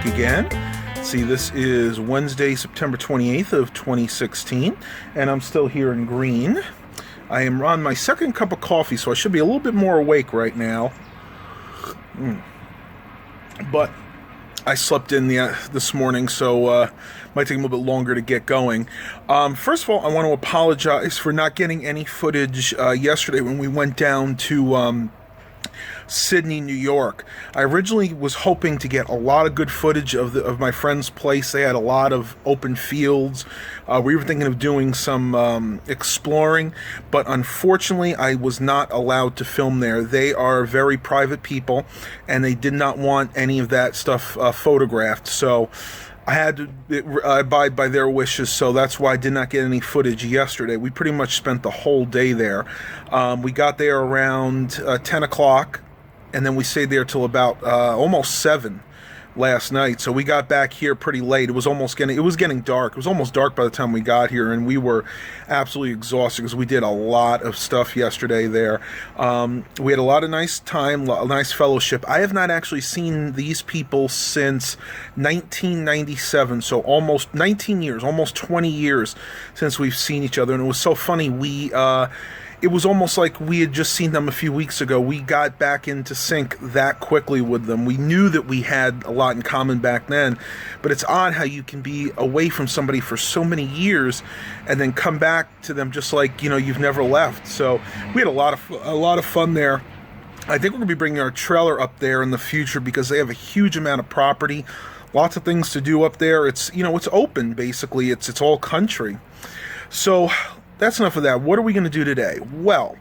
back again. See, this is Wednesday, September 28th of 2016, and I'm still here in Greene. I am on my second cup of coffee, so I should be a little bit more awake right now. But I slept in this morning, so might take a little bit longer to get going. First of all, I want to apologize for not getting any footage yesterday when we went down to Sydney, New York. I originally was hoping to get a lot of good footage of my friend's place. They had a lot of open fields. We were thinking of doing some exploring, but unfortunately I was not allowed to film there. They are very private people, and they did not want any of that stuff photographed, so I had to abide by their wishes, so that's why I did not get any footage yesterday. We pretty much spent the whole day there. We got there around 10 o'clock, and then we stayed there till about almost 7 last night. So we got back here pretty late. It was getting dark. It was almost dark by the time we got here, and we were absolutely exhausted because we did a lot of stuff yesterday there. We had a lot of nice time, a nice fellowship. I have not actually seen these people since 1997, so almost 19 years, almost 20 years since we've seen each other, and it was so funny. It was almost like we had just seen them a few weeks ago. We got back into sync that quickly with them. We knew that we had a lot in common back then, but it's odd how you can be away from somebody for so many years and then come back to them just like, you've never left. So we had a lot of fun there. I think we're going to be bringing our trailer up there in the future because they have a huge amount of property, lots of things to do up there. It's, it's open basically. It's all country. So that's enough of that. What are we going to do today? Well,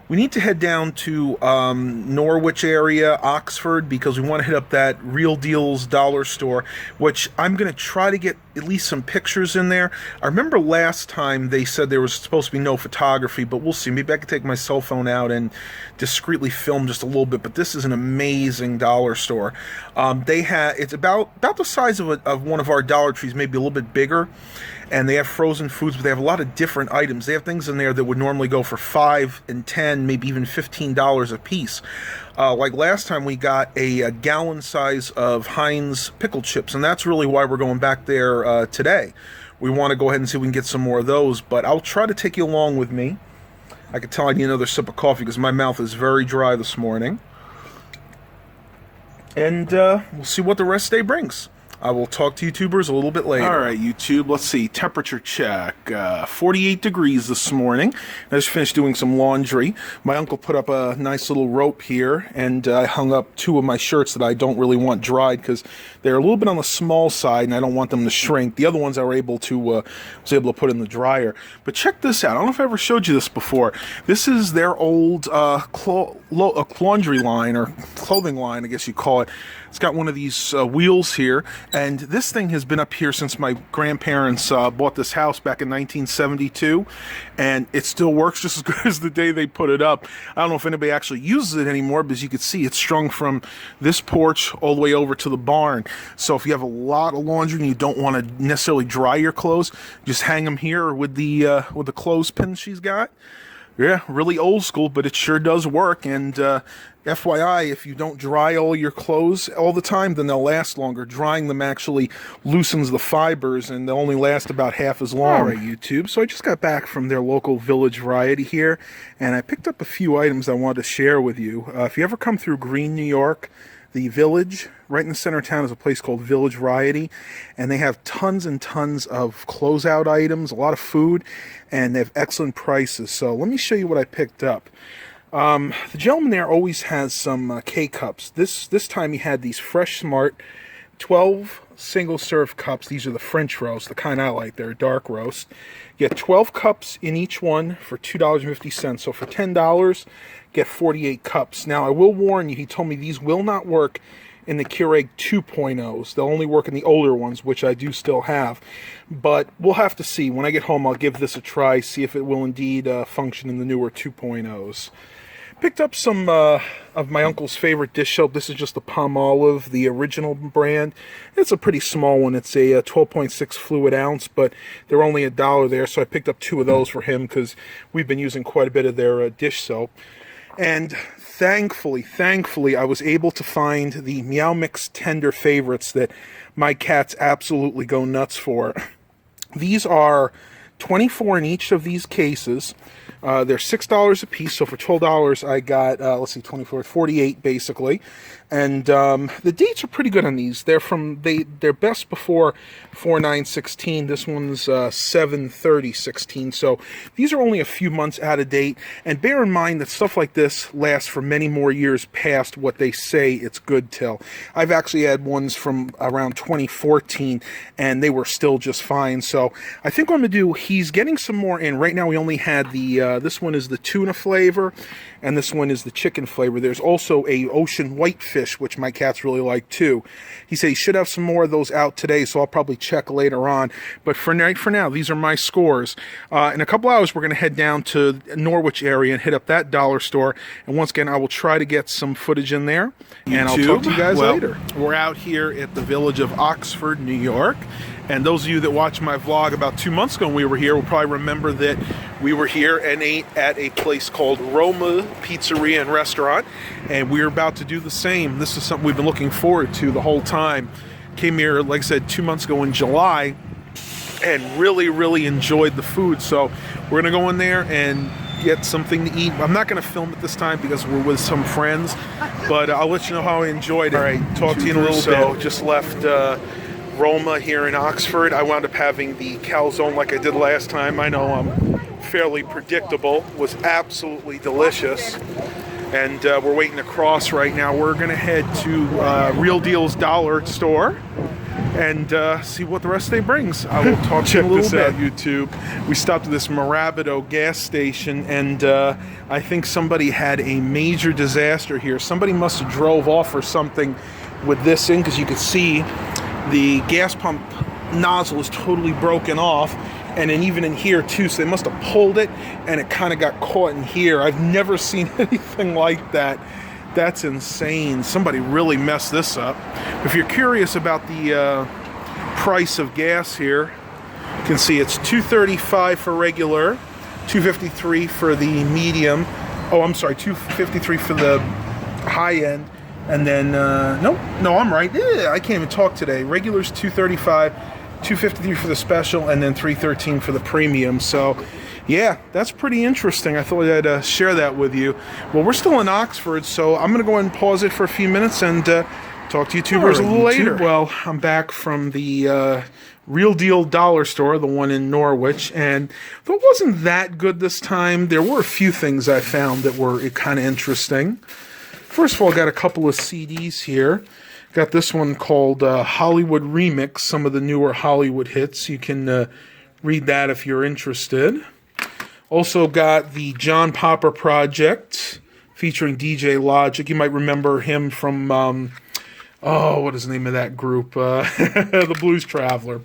we need to head down to Norwich area, Oxford, because we want to hit up that Real Deals dollar store, which I'm going to try to get at least some pictures in there. I remember last time they said there was supposed to be no photography, but we'll see. Maybe I could take my cell phone out and discreetly film just a little bit, but this is an amazing dollar store. It's about the size of one of our Dollar Trees, maybe a little bit bigger, and they have frozen foods, but they have a lot of different items. They have things in there that would normally go for $5 and $10, maybe even $15 a piece. Like last time, we got a gallon size of Heinz pickle chips, and that's really why we're going back there today. We want to go ahead and see if we can get some more of those, but I'll try to take you along with me. I can tell I need another sip of coffee because my mouth is very dry this morning. And we'll see what the rest of the day brings. I will talk to YouTubers a little bit later. All right, YouTube, let's see. Temperature check. 48 degrees this morning. I just finished doing some laundry. My uncle put up a nice little rope here, and I hung up 2 of my shirts that I don't really want dried because they're a little bit on the small side, and I don't want them to shrink. The other ones I was able to put in the dryer. But check this out. I don't know if I ever showed you this before. This is their old laundry line, or clothing line, I guess you call it. It's got one of these wheels here, and this thing has been up here since my grandparents bought this house back in 1972, and it still works just as good as the day they put it up. I don't know if anybody actually uses it anymore, but as you can see, it's strung from this porch all the way over to the barn. So if you have a lot of laundry and you don't want to necessarily dry your clothes, just hang them here with the clothespin she's got. Yeah, really old school, but it sure does work. And FYI, if you don't dry all your clothes all the time, then they'll last longer. Drying them actually loosens the fibers, and they'll only last about half as long. All right, YouTube. So I just got back from their local Village Variety here, and I picked up a few items I wanted to share with you. If you ever come through Greene, New York, the Village, right in the center of town, is a place called Village Variety, and they have tons and tons of closeout items, a lot of food, and they have excellent prices. So let me show you what I picked up. The gentleman there always has some K-cups. This time he had these Fresh Smart 12 single-serve cups. These are the French roast, the kind I like. They're dark roast. You get 12 cups in each one for $2.50. So for $10, get 48 cups. Now, I will warn you, he told me these will not work in the Keurig 2.0s. They'll only work in the older ones, which I do still have. But we'll have to see. When I get home, I'll give this a try, see if it will indeed function in the newer 2.0s. Picked up some of my uncle's favorite dish soap. This is just the Palmolive, the original brand. It's a pretty small one. It's a 12.6 fluid ounce, but they're only $1 there, so I picked up 2 of those for him because we've been using quite a bit of their dish soap. And thankfully, I was able to find the Meow-Mix tender favorites that my cats absolutely go nuts for. These are 24 in each of these cases. They're $6 a piece, so for $12 I got, let's see, 24, 48 basically. And the dates are pretty good on these. They're best before 4/9/16. This one's 7/30/16. So these are only a few months out of date. And bear in mind that stuff like this lasts for many more years past what they say it's good till. I've actually had ones from around 2014, and they were still just fine. So I think what I'm gonna do, he's getting some more in. Right now we only had the this one is the tuna flavor, and this one is the chicken flavor. There's also a ocean whitefish, which my cats really like too. He said he should have some more of those out today, so I'll probably check later on. But for now, these are my scores. In a couple hours, we're going to head down to Norwich area and hit up that dollar store. And once again, I will try to get some footage in there. And I'll talk to you guys later. We're out here at the village of Oxford, New York. And those of you that watched my vlog about 2 months ago when we were here will probably remember that we were here and ate at a place called Roma Pizzeria and Restaurant. And we're about to do the same. This is something we've been looking forward to the whole time. Came here, like I said, 2 months ago in July and really enjoyed the food. So we're going to go in there and get something to eat. I'm not going to film it this time because we're with some friends, but I'll let you know how I enjoyed it. All right, talk to you in a little bit. Just left Roma here in Oxford. I wound up having the calzone like I did last time. I know I'm fairly predictable. It was absolutely delicious. And we're waiting to cross right now. We're going to head to Real Deal's dollar store and see what the rest of the day brings. I will talk to you in a little bit. Check this out, YouTube. We stopped at this Morabito gas station, and I think somebody had a major disaster here. Somebody must have drove off or something with this in, because you could see the gas pump nozzle is totally broken off, and then even in here too, so they must have pulled it and it kind of got caught in here. I've never seen anything like that. That's insane. Somebody really messed this up. If you're curious about the price of gas here, you can see it's $2.35 for regular, $2.53 for the medium. Oh, I'm sorry, $2.53 for the high end. And then, no, I'm right. I can't even talk today. Regular's $2.35, $2.53 for the special, and then $3.13 for the premium. So, yeah, that's pretty interesting. I thought I'd share that with you. Well, we're still in Oxford, so I'm going to go ahead and pause it for a few minutes and talk to YouTubers a little later. Well, I'm back from the Real Deal dollar store, the one in Norwich, and though it wasn't that good this time, there were a few things I found that were kind of interesting. First of all, I got a couple of CDs here. Got this one called Hollywood Remix, some of the newer Hollywood hits. You can read that if you're interested. Also got the John Popper Project, featuring DJ Logic. You might remember him from, what is the name of that group? The Blues Traveler.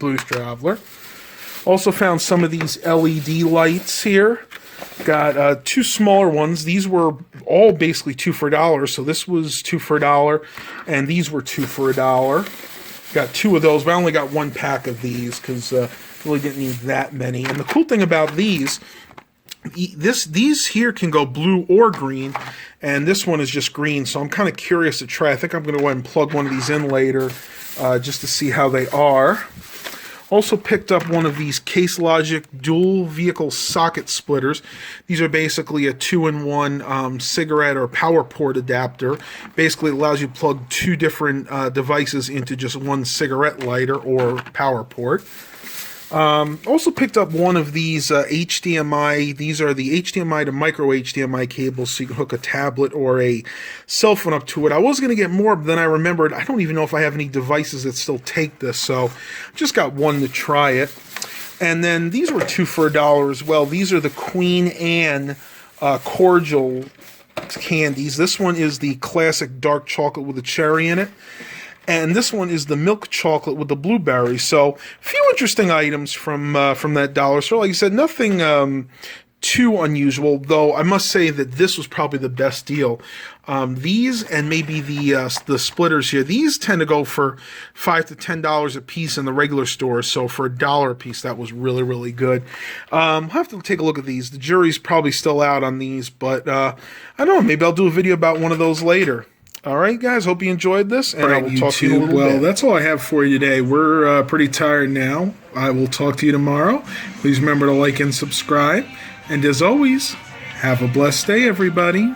Also found some of these LED lights here. Got two smaller ones. These were all basically 2 for $1. So this was 2 for $1, and these were 2 for $1. Got 2 of those, but I only got 1 pack of these because really didn't need that many. And the cool thing about these here can go blue or green, and this one is just green. So I'm kind of curious to try. I think I'm going to go ahead and plug one of these in later just to see how they are. Also picked up one of these Case Logic dual vehicle socket splitters. These are basically a 2-in-1 cigarette or power port adapter. Basically, it allows you to plug 2 different devices into just one cigarette lighter or power port. Also picked up one of these HDMI. These are the HDMI to micro HDMI cables, so you can hook a tablet or a cell phone up to it. I was going to get more, but then I remembered I don't even know if I have any devices that still take this, so just got one to try it. And then these were 2 for $1 as well. These are the Queen Anne cordial candies. This one is the classic dark chocolate with a cherry in it. And this one is the milk chocolate with the blueberry. So, a few interesting items from that dollar store. Like I said, nothing too unusual, though I must say that this was probably the best deal. These and maybe the splitters here, these tend to go for $5 to $10 a piece in the regular store. So for $1 a piece, that was really, really good. I'll have to take a look at these. The jury's probably still out on these, but I don't know. Maybe I'll do a video about one of those later. All right, guys. Hope you enjoyed this, and I will talk to you in a little bit. Well, that's all I have for you today. We're pretty tired now. I will talk to you tomorrow. Please remember to like and subscribe. And as always, have a blessed day, everybody.